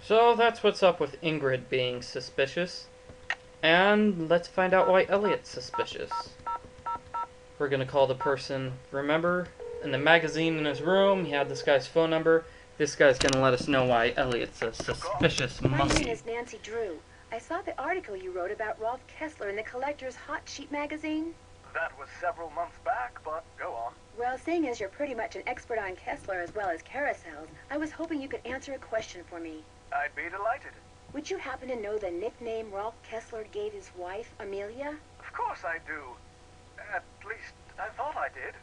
So that's what's up with Ingrid being suspicious. And let's find out why Elliott's suspicious. We're gonna call the person, remember, in the magazine in his room, he had this guy's phone number. This guy's gonna let us know why Elliott's a suspicious My name monkey. is Nancy Drew. I saw the article you wrote about Rolfe Kessler in the Collector's Hot Sheet magazine. That was several months back, but go on. Well, seeing as you're pretty much an expert on Kessler as well as carousels, I was hoping you could answer a question for me. I'd be delighted. Would you happen to know the nickname Rolfe Kessler gave his wife, Amelia? Of course I do. At least, I thought I did.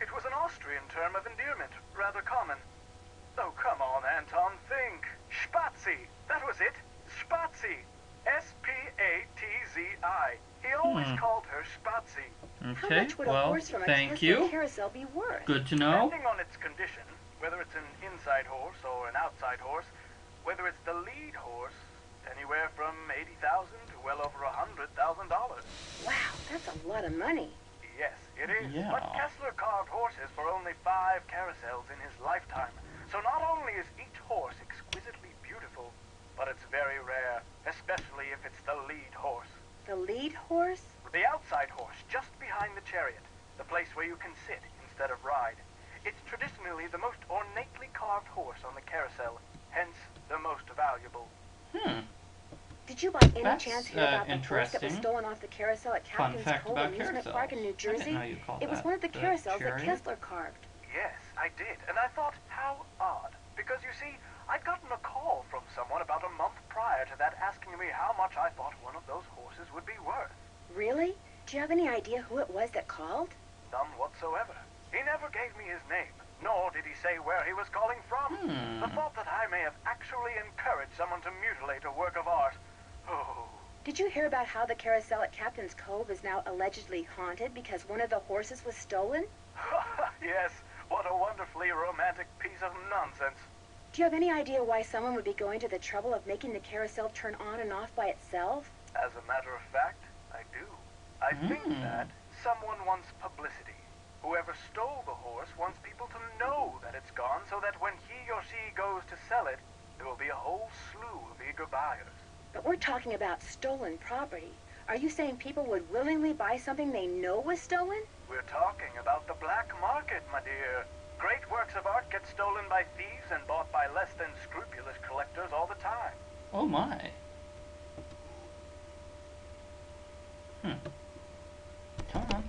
It was an Austrian term of endearment, rather common. Oh, come on, Anton, think. Spatzi. That was it. Spatzi. S-P-A-T-Z-I. He always called her Spatzi. How Okay, much would a well, horse from a thank Kessler you. carousel be worth? Good to know. Depending on its condition, whether it's an inside horse or an outside horse, whether it's the lead horse, anywhere from $80,000 to well over $100,000. Wow, that's a lot of money. Yes, it is. Yeah. But Kessler carved horses for only 5 carousels in his lifetime. So not only is each horse exquisitely beautiful, but it's very rare, especially if it's the lead horse. The lead horse? The outside horse, just behind the chariot, the place where you can sit instead of ride. It's traditionally the most ornately carved horse on the carousel, hence the most valuable. Did you by any That's, chance hear about the horse that was interesting. stolen off the carousel at Fun Captain's fact Cove about Amusement carousels. Park in New I Jersey? didn't know you called It was that one of the carousels that chariot. Kessler carved. Yes, I did, and I thought, how odd. Because you see, I'd gotten a call from someone about a month prior to that asking me how much I thought one of those horses would be worth. Really? Do you have any idea who it was that called? None whatsoever. He never gave me his name, nor did he say where he was calling from. The thought that I may have actually encouraged someone to mutilate a work of art. Oh. Did you hear about how the carousel at Captain's Cove is now allegedly haunted because one of the horses was stolen? Yes, what a wonderfully romantic piece of nonsense. Do you have any idea why someone would be going to the trouble of making the carousel turn on and off by itself? As a matter of fact, I do. I think that someone wants publicity. Whoever stole the horse wants people to know that it's gone so that when he or she goes to sell it, there will be a whole slew of eager buyers. But we're talking about stolen property. Are you saying people would willingly buy something they know was stolen? We're talking about the black market, my dear. Great works of art get stolen by thieves and bought by less than scrupulous collectors all the time. Oh my. Come on.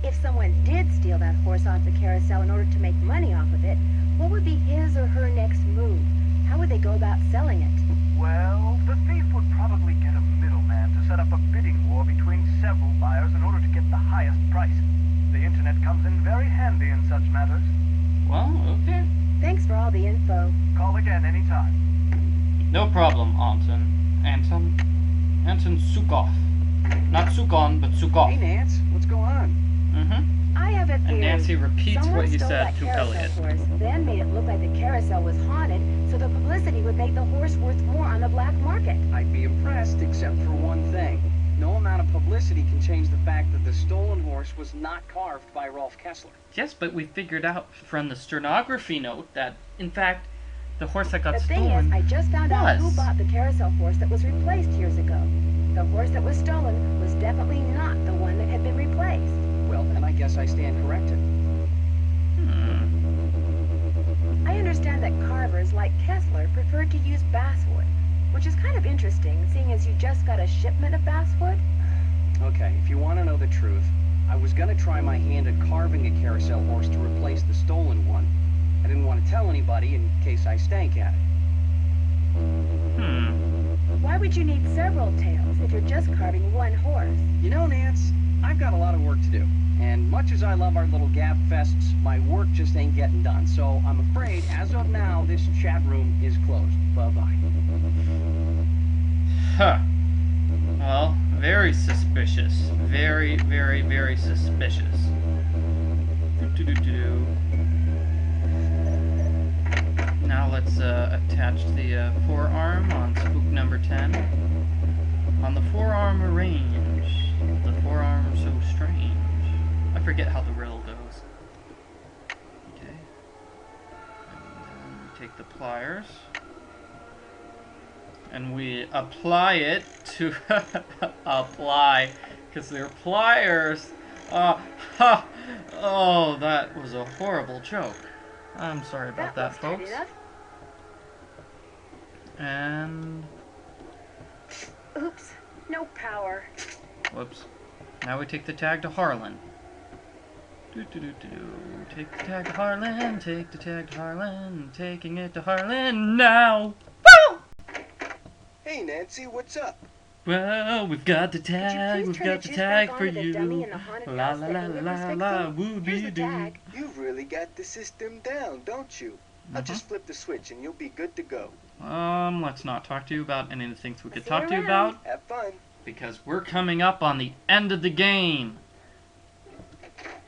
If someone did steal that horse off the carousel in order to make money off of it, what would be his or her next move? How would they go about selling it? Well, the thief would probably get a middleman to set up a bidding war between several buyers in order to get the highest price. The internet comes in very handy in such matters. Well, okay. Thanks for all the info. Call again anytime. No problem, Anton. Anton Sukov. Not Sukon, but Sukov. Hey, Nance, what's going on? I have a theory. And Nancy repeats Someone what he stole said that to carousel Elliott. horse, then made it look like the carousel was haunted, so the publicity would make the horse worth more on the black market. I'd be impressed, except for one thing. No amount of publicity can change the fact that the stolen horse was not carved by Rolfe Kessler. Yes, but we figured out from the stenography note that, in fact, the horse that got The thing stolen is, I just found out who was. bought the carousel horse that was replaced years ago. The horse that was stolen was definitely not the one that had been replaced. Well, then I guess I stand corrected. I understand that carvers like Kessler preferred to use basswood, which is kind of interesting, seeing as you just got a shipment of basswood. Okay, if you want to know the truth, I was going to try my hand at carving a carousel horse to replace the stolen one. I didn't want to tell anybody in case I stank at it. Why would you need several tails if you're just carving one horse? You know, Nance, I've got a lot of work to do. And much as I love our little gab fests, my work just ain't getting done. So I'm afraid, as of now, this chat room is closed. Bye-bye. Huh. Well, very suspicious. Very, very, very suspicious. Now let's attach the forearm on spook number 10. On the forearm arrange, the forearm so strange. I forget how the riddle goes. Okay. And then take the pliers. And we apply it to apply, because they're pliers. Ha! Oh, that was a horrible joke. I'm sorry about that, folks. And Oops, no power. whoops. Now we take the tag to Harlan. Take the tag to Harlan, take the tag to Harlan, taking it to Harlan now. Woo! Hey Nancy, what's up? Well, we've got the tag, we've got the tag for you. La la la la la la, woo dee doo. You've really got the system down, don't you? I'll just flip the switch and you'll be good to go. Let's not talk to you about any of the things we could talk to you about. Have fun. Because we're coming up on the end of the game.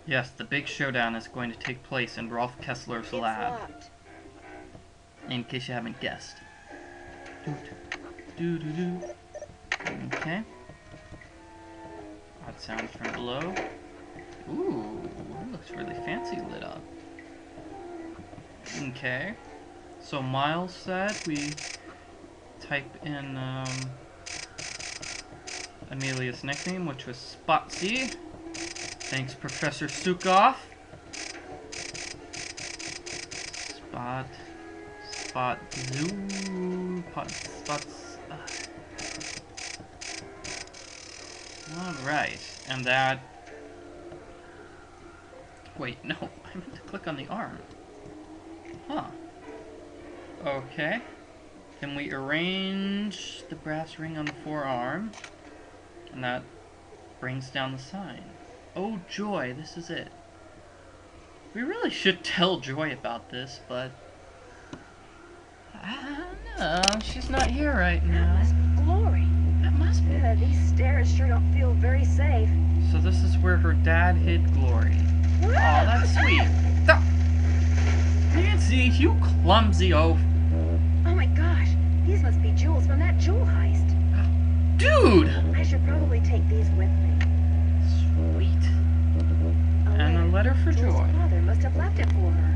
Yes, the big showdown is going to take place in Rolfe Kessler's lab. In case you haven't guessed. Okay. Odd sounds from below. Ooh, it looks really fancy lit up. Okay. So Miles said we type in Amelia's nickname, which was Spatzi. Thanks, Professor Sukov. Alright, and that... Wait, no, I meant to click on the arm. Huh. Okay. Then we arrange the brass ring on the forearm, and that brings down the sign. Oh, Joy, this is it. We really should tell Joy about this, but... I don't know, she's not here right now. That must be Glory. That must be. These stairs sure don't feel very safe. So this is where her dad hid Glory. Oh, that's sweet. Nancy, you clumsy oaf. Oh my gosh, these must be jewels from that jewel heist. Dude! I should probably take these with me. Sweet. And a letter for Joy's Joy. Father must have left it for her.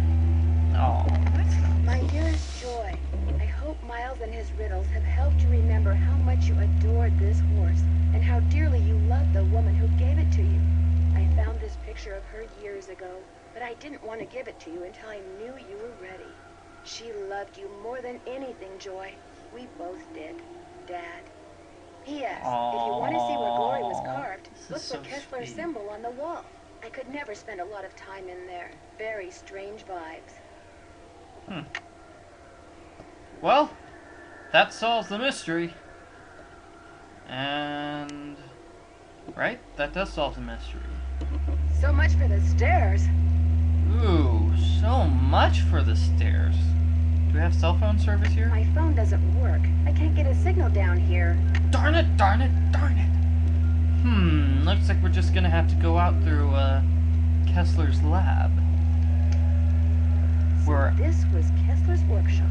Oh, that's not... My dearest Joy, I hope Miles and his riddles have helped you remember how much you adored this horse and how dearly you loved the woman who gave it to you. I found this picture of her years ago, but I didn't want to give it to you until I knew you were ready. She loved you more than anything, Joy. We both did, Dad. P.S. If you want to see where Glory was carved, look for Kessler's symbol on the wall. I could never spend a lot of time in there. Very strange vibes. Well, that solves the mystery. And... right? That does solve the mystery. So much for the stairs. Ooh, so much for the stairs. Do we have cell phone service here? My phone doesn't work. I can't get a signal down here. Darn it, darn it, darn it. Looks like we're just gonna have to go out through, Kessler's lab. So this was Kessler's workshop.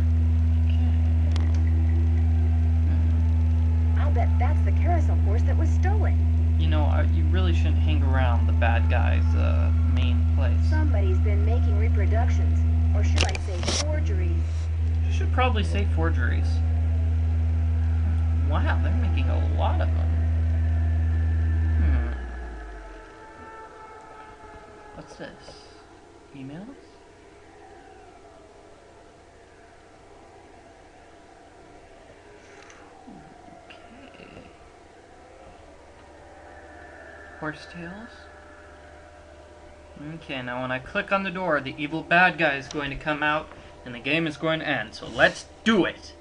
I'll bet that's the carousel horse that was stolen. You know, you really shouldn't hang around the bad guy's, main place. Somebody's been making reproductions. Or should I say forgeries? You should probably say forgeries. Wow, they're making a lot of them. What's this? Emails? Okay. Horsetails? Okay, now when I click on the door, the evil bad guy is going to come out, and the game is going to end. So let's do it!